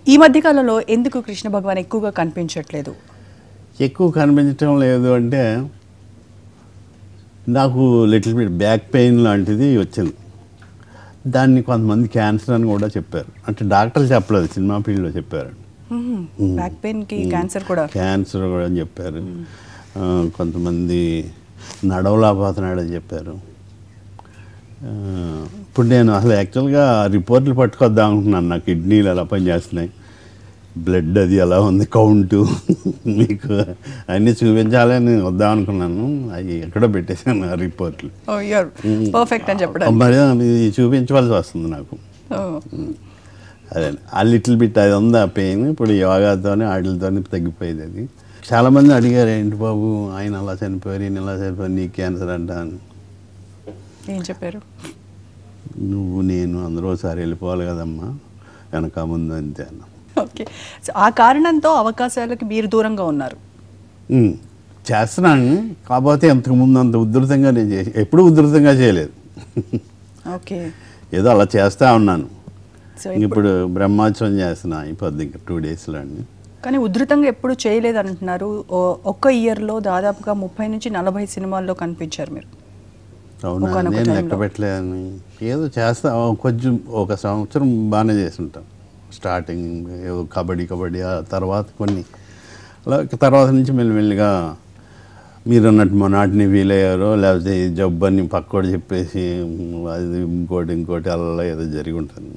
ఈ మధ్య కాలంలో ఎందుకు కృష్ణ భగవాన్ ఎక్కువగా కనిపించట్లేదు? ఎక్కువ కనిపించడం లేదు అంటే నాకు లిటిల్ బిట్ బ్యాక్ పెయిన్ లాంటిది వచ్చింది. దాన్ని కొంతమంది క్యాన్సర్ అని కూడా చెప్పారు. అంటే డాక్టర్లు చెప్పలేదు, సినిమా ఫీల్డ్లో చెప్పారు. బ్యాక్ పెయిన్కి క్యాన్సర్ కూడా అని చెప్పారు. కొంతమంది నడవలేకపోతున్నాడని చెప్పారు. ఇప్పుడు నేను అసలు యాక్చువల్గా రిపోర్ట్లు పట్టుకొద్దాం అనుకున్నాను. నా కిడ్నీలు ఎలా పనిచేస్తున్నాయి, బ్లడ్ అది ఎలా ఉంది, కౌంటు మీకు అన్నీ చూపించాలని వద్దాం అనుకున్నాను. అవి ఎక్కడో పెట్టేశాను ఆ రిపోర్ట్లు. పర్ఫెక్ట్ అని చెప్పడం మరి చూపించవలసి వస్తుంది నాకు. అదే ఆ లిటిల్ బిట్ అది ఉంది ఆ పెయిన్. ఇప్పుడు యోగాతోనే వాటితోనే తగ్గిపోయేది. అది చాలామంది అడిగారు, ఏంటి బాబు ఆయన అలా చనిపోయారు, ఈయన ఎలా చనిపోయారు, నీకు క్యాన్సర్ అంట అని. ఏం చెప్పారు? నువ్వు నేను అందరూ ఒకసారి వెళ్ళిపోవాలి కదమ్మా, వెనక ముందు అంతే అన్న. ఓకే, సో ఆ కారణంతో అవకాశాలకి మీరు దూరంగా ఉన్నారు. చేస్తున్నాను, కాకపోతే ఇంతకుముందు అంత ఉధృతంగా నేను ఎప్పుడూ ఉధృతంగా చేయలేదు. ఓకే, ఏదో అలా చేస్తూ ఉన్నాను. ఇప్పుడు బ్రహ్మోత్సవం చేస్తున్నా అయిపోద్ది ఇంకా 2 డేస్లో అండి. కానీ ఉధృతంగా ఎప్పుడు చేయలేదు అంటున్నారు. ఒక్క ఇయర్లో దాదాపుగా 30 నుంచి 40 సినిమాల్లో కనిపించారు మీరు. అవునా, నేను లెక్క పెట్టలేదని. ఏదో చేస్తా, కొంచెం 1 సంవత్సరం బాగానే చేస్తుంటాం. స్టార్టింగ్ ఏదో కబడ్డీ ఆ తర్వాత కొన్ని అలా, తర్వాత నుంచి మెల్లిమెల్లిగా మీరు అన్నట్టు మొనాటిని ఫీల్ అయ్యారో, లేకపోతే జబ్బు అని పక్కోడు చెప్పేసి అది ఇంకోటి అలా ఏదో జరిగి ఉంటుంది.